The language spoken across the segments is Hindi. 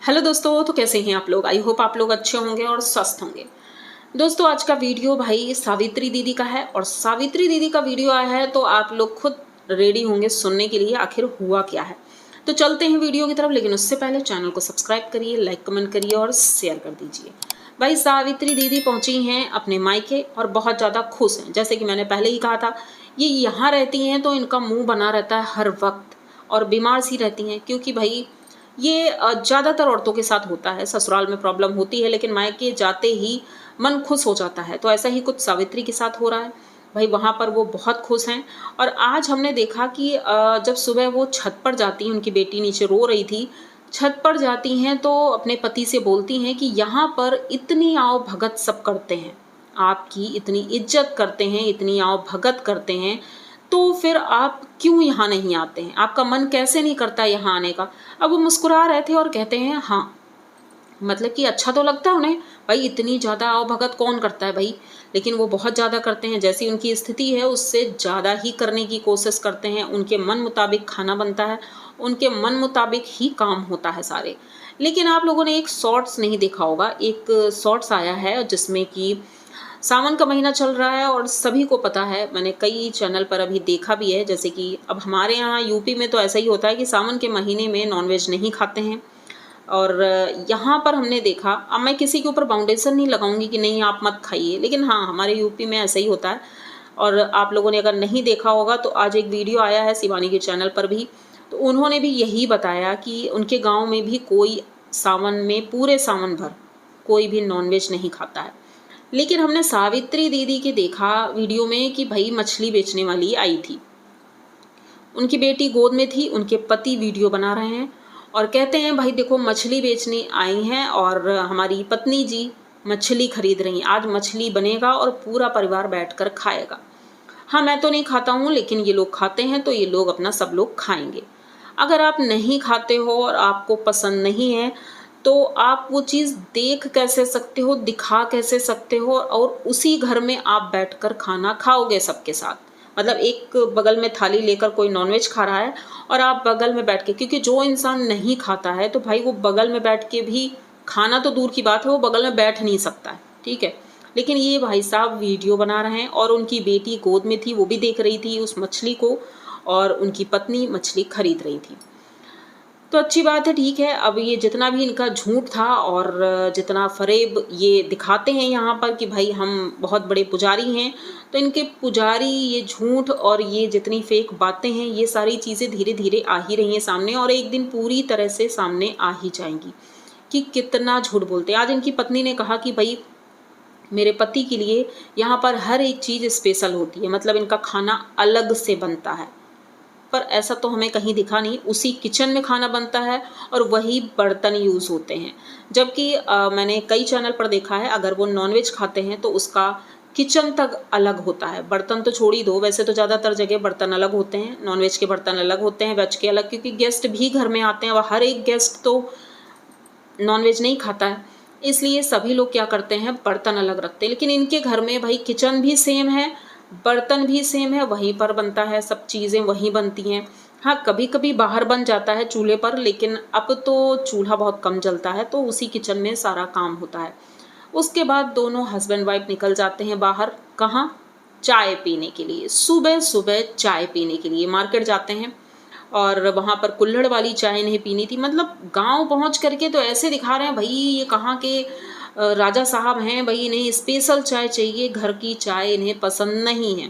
हेलो दोस्तों, तो कैसे हैं आप लोग। आई होप आप लोग अच्छे होंगे और स्वस्थ होंगे। दोस्तों, आज का वीडियो भाई सावित्री दीदी का है और सावित्री दीदी का वीडियो आया है तो आप लोग खुद रेडी होंगे सुनने के लिए आखिर हुआ क्या है। तो चलते हैं वीडियो की तरफ, लेकिन उससे पहले चैनल को सब्सक्राइब करिए, लाइक कमेंट करिए और शेयर कर दीजिए। भाई सावित्री दीदी पहुंची हैं अपने मायके और बहुत ज़्यादा खुश हैं। जैसे कि मैंने पहले ही कहा था, ये यहाँ रहती हैं तो इनका मुंह बना रहता है हर वक्त और बीमार सी रहती हैं, क्योंकि भाई ये ज़्यादातर औरतों के साथ होता है। ससुराल में प्रॉब्लम होती है लेकिन मायके जाते ही मन खुश हो जाता है। तो ऐसा ही कुछ सावित्री के साथ हो रहा है। भाई वहाँ पर वो बहुत खुश हैं। और आज हमने देखा कि जब सुबह वो छत पर जाती हैं, उनकी बेटी नीचे रो रही थी, छत पर जाती हैं तो अपने पति से बोलती हैं कि यहाँ पर इतनी आओ भगत सब करते हैं, आपकी इतनी इज्जत करते हैं, इतनी आओ भगत करते हैं, तो फिर आप क्यों यहाँ नहीं आते हैं, आपका मन कैसे नहीं करता यहाँ आने का। अब वो मुस्कुरा रहे थे और कहते हैं हाँ, मतलब कि अच्छा तो लगता है उन्हें। भाई इतनी ज़्यादा आवभगत कौन करता है भाई, लेकिन वो बहुत ज़्यादा करते हैं। जैसी उनकी स्थिति है उससे ज़्यादा ही करने की कोशिश करते हैं। उनके मन मुताबिक खाना बनता है, उनके मन मुताबिक ही काम होता है सारे। लेकिन आप लोगों ने एक शॉर्ट्स नहीं देखा होगा, एक शॉर्ट्स आया है जिसमें कि सावन का महीना चल रहा है और सभी को पता है, मैंने कई चैनल पर अभी देखा भी है। जैसे कि अब हमारे यहाँ यूपी में तो ऐसा ही होता है कि सावन के महीने में नॉनवेज नहीं खाते हैं। और यहाँ पर हमने देखा, अब मैं किसी के ऊपर बाउंडेशन नहीं लगाऊंगी कि नहीं आप मत खाइए, लेकिन हाँ हमारे यूपी में ऐसा ही होता है। और आप लोगों ने अगर नहीं देखा होगा तो आज एक वीडियो आया है शिवानी के चैनल पर भी, तो उन्होंने भी यही बताया कि उनके गाँव में भी कोई सावन में पूरे सावन भर कोई भी नॉनवेज नहीं खाता है। लेकिन हमने सावित्री दीदी के देखा वीडियो में कि भाई मछली बेचने वाली आई थी, उनकी बेटी गोद में थी, उनके पति वीडियो बना रहे हैं और कहते हैं भाई देखो मछली बेचने आई हैं और हमारी पत्नी जी मछली खरीद रही हैं, आज मछली बनेगा और पूरा परिवार बैठकर खाएगा। हाँ मैं तो नहीं खाता हूँ लेकिन ये लोग खाते हैं तो ये लोग अपना सब लोग खाएंगे। अगर आप नहीं खाते हो और आपको पसंद नहीं है तो आप वो चीज़ देख कैसे सकते हो, दिखा कैसे सकते हो, और उसी घर में आप बैठकर खाना खाओगे सबके साथ। मतलब एक बगल में थाली लेकर कोई नॉनवेज खा रहा है और आप बगल में बैठ के, क्योंकि जो इंसान नहीं खाता है तो भाई वो बगल में बैठ के भी, खाना तो दूर की बात है, वो बगल में बैठ नहीं सकता है, ठीक है। लेकिन ये भाई साहब वीडियो बना रहे हैं और उनकी बेटी गोद में थी, वो भी देख रही थी उस मछली को और उनकी पत्नी मछली खरीद रही थी। तो अच्छी बात है, ठीक है। अब ये जितना भी इनका झूठ था और जितना फरेब ये दिखाते हैं यहाँ पर कि भाई हम बहुत बड़े पुजारी हैं, तो इनके पुजारी ये झूठ और ये जितनी फेक बातें हैं ये सारी चीज़ें धीरे धीरे आ ही रही हैं सामने, और एक दिन पूरी तरह से सामने आ ही जाएंगी कि कितना झूठ बोलते हैं। आज इनकी पत्नी ने कहा कि भाई मेरे पति के लिए यहाँ पर हर एक चीज़ स्पेशल होती है, मतलब इनका खाना अलग से बनता है। पर ऐसा तो हमें कहीं दिखा नहीं, उसी किचन में खाना बनता है और वही बर्तन यूज़ होते हैं। जबकि मैंने कई चैनल पर देखा है अगर वो नॉनवेज खाते हैं तो उसका किचन तक अलग होता है। बर्तन तो छोड़ ही दो, वैसे तो ज़्यादातर जगह बर्तन अलग होते हैं, नॉनवेज के बर्तन अलग होते हैं, वेज के अलग, क्योंकि गेस्ट भी घर में आते हैं और हर एक गेस्ट तो नॉनवेज नहीं खाता है, इसलिए सभी लोग क्या करते हैं बर्तन अलग रखते हैं। लेकिन इनके घर में भाई किचन भी सेम है, बर्तन भी सेम है, वहीं पर बनता है, सब चीज़ें वहीं बनती हैं। हाँ कभी कभी बाहर बन जाता है चूल्हे पर, लेकिन अब तो चूल्हा बहुत कम जलता है तो उसी किचन में सारा काम होता है। उसके बाद दोनों हस्बैंड वाइफ निकल जाते हैं बाहर, कहाँ, चाय पीने के लिए। सुबह सुबह चाय पीने के लिए मार्केट जाते हैं और वहाँ पर कुल्हड़ वाली चाय नहीं पीनी थी। मतलब गांव पहुँच करके तो ऐसे दिखा रहे हैं भाई ये कहाँ के राजा साहब हैं, भाई इन्हें स्पेशल चाय चाहिए, घर की चाय इन्हें पसंद नहीं है।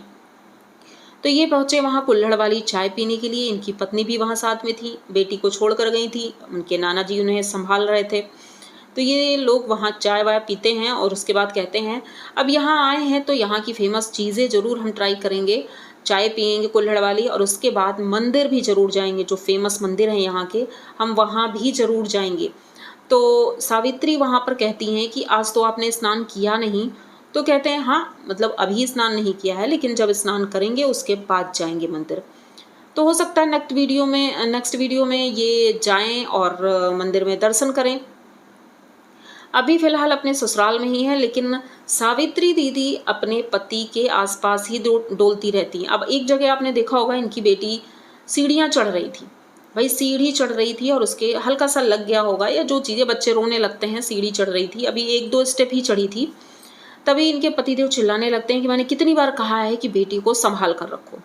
तो ये पहुँचे वहाँ कुल्हड़ वाली चाय पीने के लिए। इनकी पत्नी भी वहाँ साथ में थी, बेटी को छोड़ कर गई थी, उनके नाना जी उन्हें संभाल रहे थे। तो ये लोग वहाँ चाय वाय पीते हैं और उसके बाद कहते हैं अब यहाँ आए हैं तो यहाँ की फेमस चीज़ें ज़रूर हम ट्राई करेंगे, चाय पियेंगे कुल्हड़ वाली, और उसके बाद मंदिर भी ज़रूर जाएंगे, जो फेमस मंदिर हैं यहाँ के हम वहाँ भी ज़रूर जाएंगे। तो सावित्री वहाँ पर कहती हैं कि आज तो आपने स्नान किया नहीं, तो कहते हैं हाँ मतलब अभी स्नान नहीं किया है, लेकिन जब स्नान करेंगे उसके बाद जाएंगे मंदिर। तो हो सकता है नेक्स्ट वीडियो में ये जाएं और मंदिर में दर्शन करें। अभी फ़िलहाल अपने ससुराल में ही है, लेकिन सावित्री दीदी अपने पति के आसपास ही डोलती रहती हैं। अब एक जगह आपने देखा होगा इनकी बेटी सीढ़ियाँ चढ़ रही थी, भाई सीढ़ी चढ़ रही थी और उसके हल्का सा लग गया होगा, या जो चीज़ें बच्चे रोने लगते हैं, सीढ़ी चढ़ रही थी, अभी 1-2 स्टेप ही चढ़ी थी, तभी इनके पतिदेव चिल्लाने लगते हैं कि मैंने कितनी बार कहा है कि बेटी को संभाल कर रखो,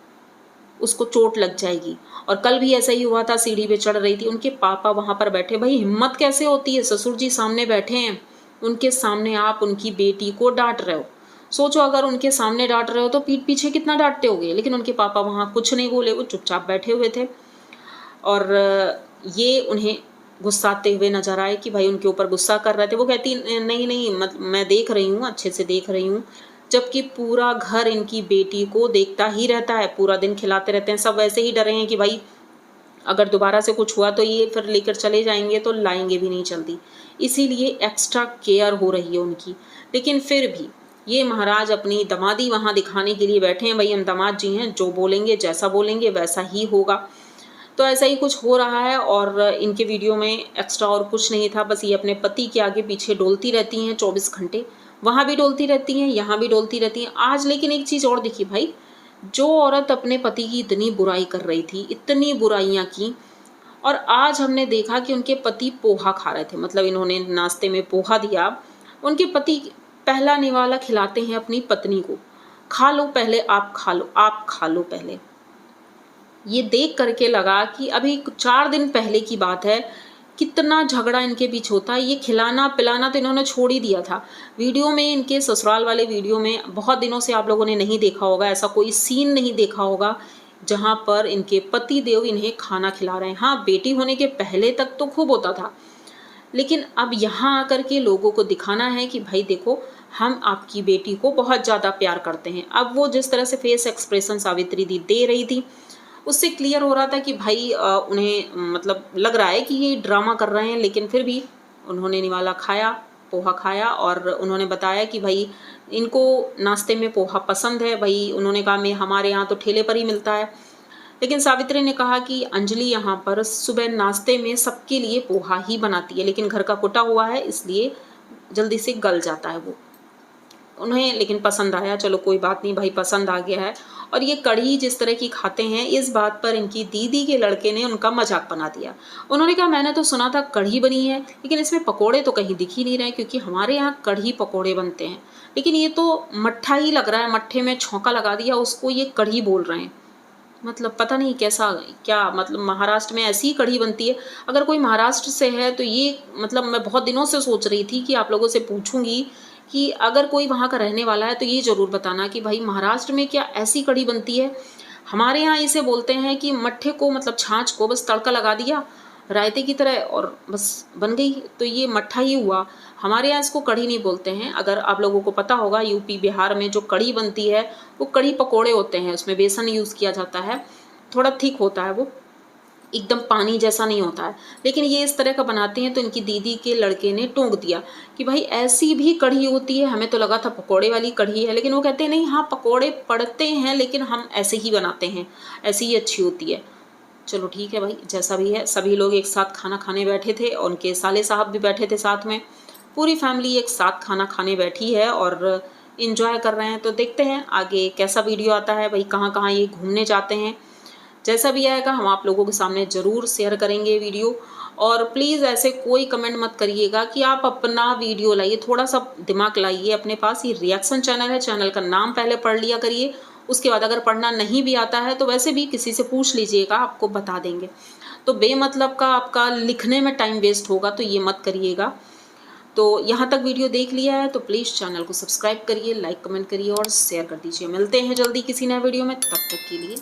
उसको चोट लग जाएगी। और कल भी ऐसा ही हुआ था, सीढ़ी पे चढ़ रही थी, उनके पापा वहाँ पर बैठे। भाई हिम्मत कैसे होती है, ससुर जी सामने बैठे हैं, उनके सामने आप उनकी बेटी को डांट रहे हो। सोचो अगर उनके सामने डांट रहे हो तो पीठ पीछे कितना डांटते होगे, लेकिन उनके पापा वहाँ कुछ नहीं बोले, वो चुपचाप बैठे हुए थे। और ये उन्हें गुस्साते हुए नजर आए कि भाई उनके ऊपर गुस्सा कर रहे थे। वो कहती नहीं नहीं, मतलब मैं देख रही हूँ, अच्छे से देख रही हूँ, जबकि पूरा घर इनकी बेटी को देखता ही रहता है, पूरा दिन खिलाते रहते हैं। सब वैसे ही डरे हैं कि भाई अगर दोबारा से कुछ हुआ तो ये फिर लेकर चले जाएंगे, तो लाएंगे भी नहीं जल्दी, इसीलिए एक्स्ट्रा केयर हो रही है उनकी। लेकिन फिर भी ये महाराज अपनी दमादी वहाँ दिखाने के लिए बैठे हैं। भाई हम दामाद जी हैं, जो बोलेंगे, जैसा बोलेंगे वैसा ही होगा। तो ऐसा ही कुछ हो रहा है। और इनके वीडियो में एक्स्ट्रा और कुछ नहीं था, बस ये अपने पति के आगे पीछे डोलती रहती हैं 24 घंटे, वहाँ भी डोलती रहती हैं, यहाँ भी डोलती रहती हैं। आज लेकिन एक चीज़ और दिखी भाई, जो औरत अपने पति की इतनी बुराई कर रही थी, इतनी बुराइयाँ की, और आज हमने देखा कि उनके पति पोहा खा रहे थे, मतलब इन्होंने नाश्ते में पोहा दिया। उनके पति पहला निवाला खिलाते हैं अपनी पत्नी को, खा लो पहले, आप खा लो, आप खा लो पहले। ये देख करके लगा कि अभी 4 दिन पहले की बात है, कितना झगड़ा इनके बीच होता है। ये खिलाना पिलाना तो इन्होंने छोड़ ही दिया था। वीडियो में, इनके ससुराल वाले वीडियो में बहुत दिनों से आप लोगों ने नहीं देखा होगा, ऐसा कोई सीन नहीं देखा होगा जहाँ पर इनके पति देव इन्हें खाना खिला रहे हैं। हाँ, बेटी होने के पहले तक तो खूब होता था, लेकिन अब यहाँ आकर के लोगों को दिखाना है कि भाई देखो, हम आपकी बेटी को बहुत ज़्यादा प्यार करते हैं। अब वो जिस तरह से फेस एक्सप्रेशन सावित्री दी दे रही थी, उससे क्लियर हो रहा था कि भाई उन्हें मतलब लग रहा है कि ये ड्रामा कर रहे हैं। लेकिन फिर भी उन्होंने निवाला खाया, पोहा खाया, और उन्होंने बताया कि भाई इनको नाश्ते में पोहा पसंद है। भाई उन्होंने कहा मैं, हमारे यहाँ तो ठेले पर ही मिलता है। लेकिन सावित्री ने कहा कि अंजलि यहाँ पर सुबह नाश्ते में सबके लिए पोहा ही बनाती है, लेकिन घर का कुटा हुआ है, इसलिए जल्दी से गल जाता है वो। उन्हें लेकिन पसंद आया, चलो कोई बात नहीं भाई, पसंद आ गया है। और ये कढ़ी जिस तरह की खाते हैं, इस बात पर इनकी दीदी के लड़के ने उनका मजाक बना दिया। उन्होंने कहा मैंने तो सुना था कढ़ी बनी है, लेकिन इसमें पकोड़े तो कहीं दिख ही नहीं रहे, क्योंकि हमारे यहाँ कढ़ी पकोड़े बनते हैं, लेकिन ये तो मट्ठा ही लग रहा है, मट्ठे में छौंका लगा दिया उसको, ये कढ़ी बोल रहे हैं। मतलब पता नहीं कैसा, क्या मतलब महाराष्ट्र में ऐसी ही कढ़ी बनती है। अगर कोई महाराष्ट्र से है तो ये, मतलब मैं बहुत दिनों से सोच रही थी कि आप लोगों से पूछूंगी कि अगर कोई वहाँ का रहने वाला है तो ये ज़रूर बताना कि भाई महाराष्ट्र में क्या ऐसी कढ़ी बनती है। हमारे यहाँ इसे बोलते हैं कि मट्ठे को, मतलब छाछ को बस तड़का लगा दिया रायते की तरह और बस बन गई, तो ये मट्ठा ही हुआ। हमारे यहाँ इसको कढ़ी नहीं बोलते हैं। अगर आप लोगों को पता होगा, यूपी बिहार में जो कढ़ी बनती है वो कढ़ी पकोड़े होते हैं, उसमें बेसन यूज़ किया जाता है, थोड़ा थिक होता है वो, एकदम पानी जैसा नहीं होता है। लेकिन ये इस तरह का बनाते हैं। तो इनकी दीदी के लड़के ने टोक दिया कि भाई ऐसी भी कढ़ी होती है, हमें तो लगा था पकोड़े वाली कढ़ी है। लेकिन वो कहते हैं नहीं, हाँ पकोड़े पड़ते हैं, लेकिन हम ऐसे ही बनाते हैं, ऐसी ही अच्छी होती है। चलो ठीक है भाई, जैसा भी है। सभी लोग एक साथ खाना खाने बैठे थे, और उनके साले साहब भी बैठे थे साथ में, पूरी फैमिली एक साथ खाना खाने बैठी है और इन्जॉय कर रहे हैं। तो देखते हैं आगे कैसा वीडियो आता है, भाई कहाँ कहाँ ये घूमने जाते हैं। जैसा भी आएगा हम आप लोगों के सामने ज़रूर शेयर करेंगे वीडियो। और प्लीज़ ऐसे कोई कमेंट मत करिएगा कि आप अपना वीडियो लाइए, थोड़ा सा दिमाग लाइए अपने पास। ये रिएक्शन चैनल है, चैनल का नाम पहले पढ़ लिया करिए, उसके बाद अगर पढ़ना नहीं भी आता है तो वैसे भी किसी से पूछ लीजिएगा, आपको बता देंगे। तो बेमतलब का आपका लिखने में टाइम वेस्ट होगा, तो ये मत करिएगा। तो यहाँ तक वीडियो देख लिया है तो प्लीज़ चैनल को सब्सक्राइब करिए, लाइक कमेंट करिए और शेयर कर दीजिए। मिलते हैं जल्दी किसी नए वीडियो में, तब तक के लिए